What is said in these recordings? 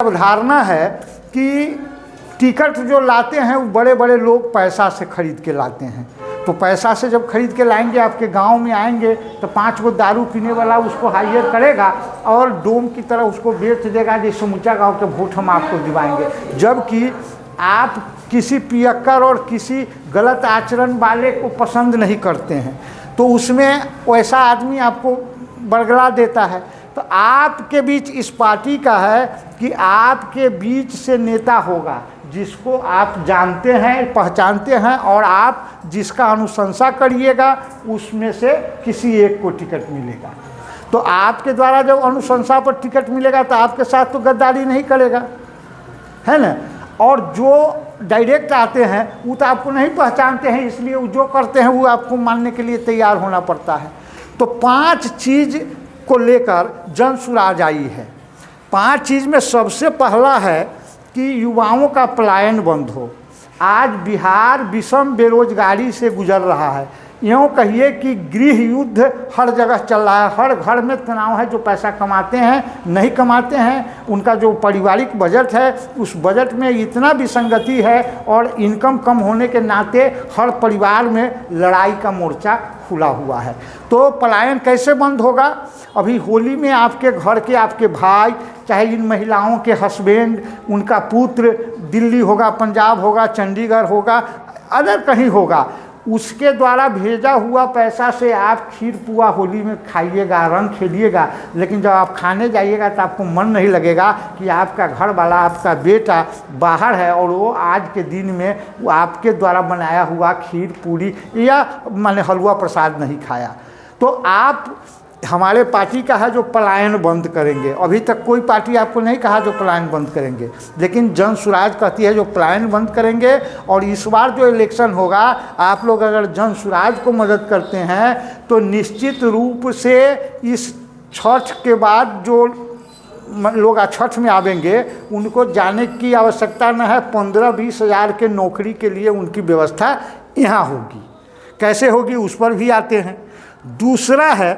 अवधारणा है कि टिकट जो लाते हैं वो बड़े बड़े लोग पैसा से खरीद के लाते हैं। तो पैसा से जब खरीद के लाएंगे, आपके गांव में आएंगे तो 5 गो दारू पीने वाला उसको हायर करेगा और डोम की तरह उसको बेच देगा, जैसे समूचा गाँव के वोट हम आपको दिवाएंगे। जबकि आप किसी पियक्कर और किसी गलत आचरण वाले को पसंद नहीं करते हैं, तो उसमें वैसा आदमी आपको बरगला देता है। तो आपके बीच इस पार्टी का है कि आपके बीच से नेता होगा जिसको आप जानते हैं, पहचानते हैं, और आप जिसका अनुशंसा करिएगा उसमें से किसी एक को टिकट मिलेगा। तो आपके द्वारा जब अनुशंसा पर टिकट मिलेगा तो आपके साथ तो गद्दारी नहीं करेगा, है ना। और जो डायरेक्ट आते हैं वो तो आपको नहीं पहचानते हैं, इसलिए वो जो करते हैं वो आपको मानने के लिए तैयार होना पड़ता है। तो 5 चीज़ को लेकर जन सुराज आई है। 5 चीज़ में सबसे पहला है कि युवाओं का पलायन बंद हो। आज बिहार विषम बेरोजगारी से गुजर रहा है। यूँ कहिए कि गृह युद्ध हर जगह चल रहा है, हर घर में तनाव है। जो पैसा कमाते हैं, नहीं कमाते हैं, उनका जो पारिवारिक बजट है उस बजट में इतना विसंगति है, और इनकम कम होने के नाते हर परिवार में लड़ाई का मोर्चा खुला हुआ है। तो पलायन कैसे बंद होगा? अभी होली में आपके घर के आपके भाई, चाहे इन महिलाओं के हस्बैंड, उनका पुत्र दिल्ली होगा, पंजाब होगा, चंडीगढ़ होगा, अदर कहीं होगा, उसके द्वारा भेजा हुआ पैसा से आप खीर पुआ होली में खाइएगा, रंग खेलिएगा, लेकिन जब आप खाने जाइएगा तो आपको मन नहीं लगेगा कि आपका घर वाला, आपका बेटा बाहर है और वो आज के दिन में वो आपके द्वारा बनाया हुआ खीर पूरी या माने हलवा प्रसाद नहीं खाया। तो आप हमारे पार्टी का है जो पलायन बंद करेंगे। अभी तक कोई पार्टी आपको नहीं कहा जो पलायन बंद करेंगे, लेकिन जन सुराज कहती है जो पलायन बंद करेंगे। और इस बार जो इलेक्शन होगा, आप लोग अगर जन सुराज को मदद करते हैं तो निश्चित रूप से इस छठ के बाद जो लोग छठ में आवेंगे उनको जाने की आवश्यकता न है। 15-20 हज़ार के नौकरी के लिए उनकी व्यवस्था यहाँ होगी। कैसे होगी उस पर भी आते हैं। दूसरा है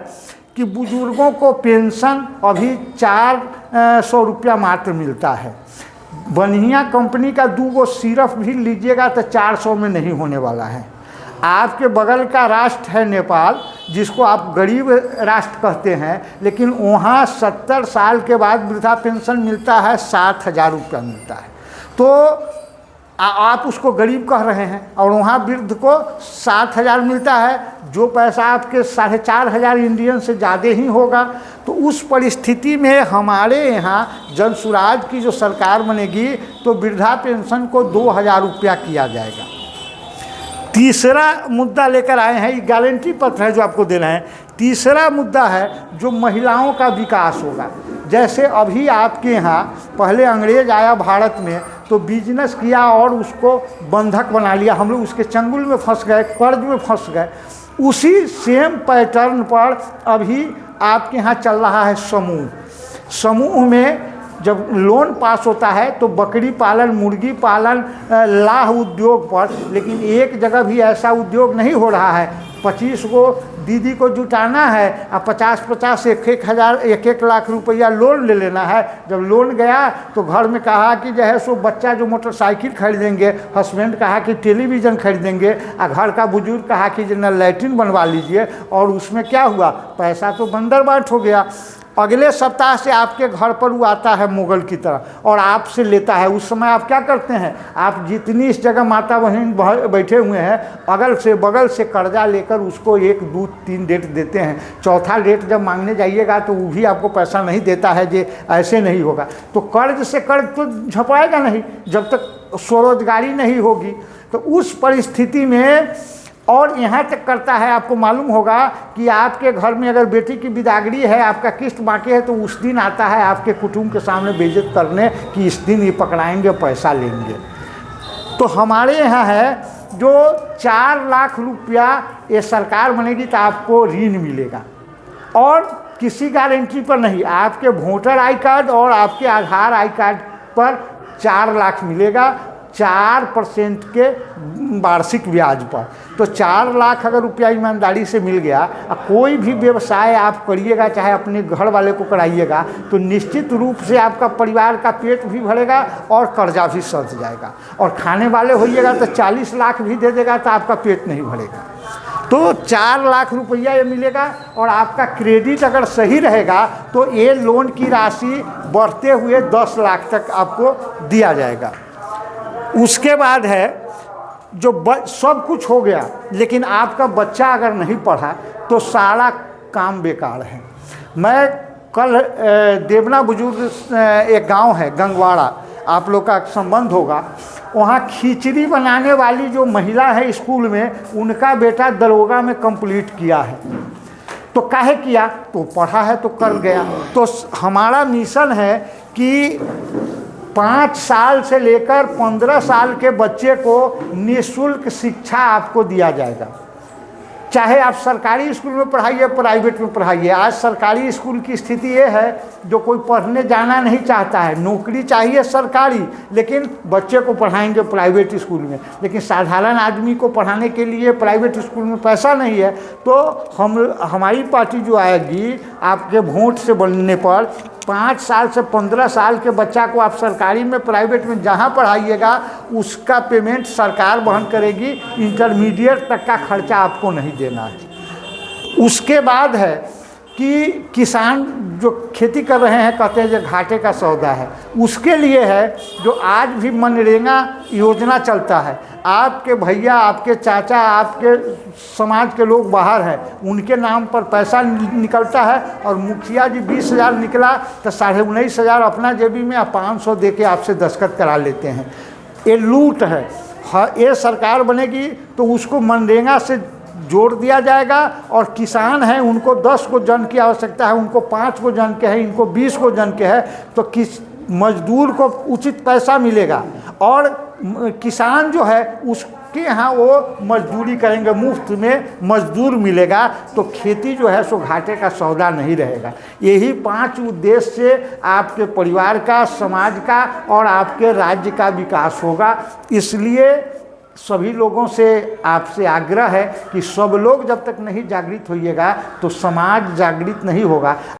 कि बुजुर्गों को पेंशन अभी 400 रुपया मात्र मिलता है। बनिया कंपनी का 2 गो सिरफ भी लीजिएगा तो 400 में नहीं होने वाला है। आपके बगल का राष्ट्र है नेपाल, जिसको आप गरीब राष्ट्र कहते हैं, लेकिन वहाँ 70 साल के बाद वृद्धा पेंशन मिलता है, 60,000 रुपया मिलता है। तो आप उसको गरीब कह रहे हैं, और वहाँ वृद्ध को 60,000 मिलता है, जो पैसा आपके 4,500 इंडियन से ज़्यादा ही होगा। तो उस परिस्थिति में हमारे यहाँ जन सुराज की जो सरकार बनेगी तो वृद्धा पेंशन को 2,000 रुपया किया जाएगा। तीसरा मुद्दा लेकर आए हैं, ये गारंटी पत्र है जो आपको देना है। तीसरा मुद्दा है जो महिलाओं का विकास होगा। जैसे अभी आपके यहाँ पहले अंग्रेज आया भारत में तो बिजनेस किया और उसको बंधक बना लिया, हम लोग उसके चंगुल में फंस गए, कर्ज में फंस गए। उसी सेम पैटर्न पर अभी आपके यहाँ चल रहा है समूह। समूह में जब लोन पास होता है तो बकरी पालन, मुर्गी पालन, लाह उद्योग पर, लेकिन एक जगह भी ऐसा उद्योग नहीं हो रहा है। 25 गो दीदी को जुटाना है और 50-50, 1-1 लाख रुपया लोन ले लेना है। जब लोन गया तो घर में कहा कि जो है सो बच्चा जो मोटरसाइकिल खरीदेंगे, हस्बैंड कहा कि टेलीविज़न खरीदेंगे, और घर का बुजुर्ग कहा कि जो न लैट्रिन बनवा लीजिए। और उसमें क्या हुआ, पैसा तो बंदर बाट हो गया। अगले सप्ताह से आपके घर पर वो आता है मुगल की तरह और आपसे लेता है। उस समय आप क्या करते हैं, आप जितनी इस जगह माता बहन बैठे हुए हैं, अगल से बगल से कर्जा लेकर उसको 1, 2, 3 डेट देते हैं। चौथा डेट जब मांगने जाइएगा तो वो भी आपको पैसा नहीं देता है, जे ऐसे नहीं होगा। तो कर्ज से कर्ज तो झपाएगा नहीं जब तक स्वरोजगारी नहीं होगी। तो उस परिस्थिति में, और यहाँ तक करता है, आपको मालूम होगा कि आपके घर में अगर बेटी की बिदागरी है, आपका किस्त बाकी है, तो उस दिन आता है आपके कुटुंब के सामने बेइज्जत करने कि इस दिन ये पकड़ाएंगे, पैसा लेंगे। तो हमारे यहाँ है जो 4 लाख रुपया ये सरकार बनेगी तो आपको ऋण मिलेगा, और किसी गारंटी पर नहीं, आपके वोटर आई कार्ड और आपके आधार आई कार्ड पर 4 लाख मिलेगा। 4% के वार्षिक ब्याज पर। तो 4 लाख अगर रुपया ईमानदारी से मिल गया, कोई भी व्यवसाय आप करिएगा, चाहे अपने घर वाले को कराइएगा, तो निश्चित रूप से आपका परिवार का पेट भी भरेगा और कर्जा भी सध जाएगा। और खाने वाले होइएगा तो 40 लाख भी दे देगा तो आपका पेट नहीं भरेगा। तो 4 लाख रुपया ये मिलेगा, और आपका क्रेडिट अगर सही रहेगा तो ये लोन की राशि बढ़ते हुए 10 लाख तक आपको दिया जाएगा। उसके बाद है जो सब कुछ हो गया, लेकिन आपका बच्चा अगर नहीं पढ़ा तो सारा काम बेकार है। मैं कल देवना बुजुर्ग एक गांव है गंगवाड़ा, आप लोग का संबंध होगा, वहाँ खिचड़ी बनाने वाली जो महिला है स्कूल में, उनका बेटा दरोगा में कंप्लीट किया है। तो काहे किया? तो पढ़ा है तो कर गया। तो हमारा मिशन है कि 5 साल से लेकर 15 साल के बच्चे को निःशुल्क शिक्षा आपको दिया जाएगा। चाहे आप सरकारी स्कूल में पढ़ाइए, प्राइवेट में पढ़ाइए। आज सरकारी स्कूल की स्थिति ये है, जो कोई पढ़ने जाना नहीं चाहता है, नौकरी चाहिए सरकारी, लेकिन बच्चे को पढ़ाएंगे प्राइवेट स्कूल में। लेकिन साधारण आदमी को पढ़ाने के लिए प्राइवेट स्कूल में पैसा नहीं है। तो हमारी पार्टी जो आएगी आपके वोट से बनने पर, 5 साल से 15 साल के बच्चा को आप सरकारी में प्राइवेट में जहाँ पढ़ाइएगा उसका पेमेंट सरकार वहन करेगी। इंटरमीडिएट तक का खर्चा आपको नहीं देना है। उसके बाद है कि किसान जो खेती कर रहे हैं, कहते हैं जो घाटे का सौदा है, उसके लिए है जो आज भी मनरेगा योजना चलता है। आपके भैया, आपके चाचा, आपके समाज के लोग बाहर हैं, उनके नाम पर पैसा निकलता है, और मुखिया जी 20,000 निकला तो 19,500 अपना जेबी में 500 दे के आपसे दस्तखत करा लेते हैं। ये लूट है। ये सरकार बनेगी तो उसको मनरेगा से जोड़ दिया जाएगा, और किसान हैं उनको 10 को जन की आवश्यकता है, उनको 5 को जन के है, इनको 20 को जन के है, तो किस मजदूर को उचित पैसा मिलेगा। और किसान जो है उसके यहाँ वो मजदूरी करेंगे, मुफ्त में मजदूर मिलेगा, तो खेती जो है सो घाटे का सौदा नहीं रहेगा। यही 5 उद्देश्य से आपके परिवार का, समाज का और आपके राज्य का विकास होगा। इसलिए सभी लोगों से आपसे आग्रह है कि सब लोग जब तक नहीं जागृत होइएगा तो समाज जागृत नहीं होगा।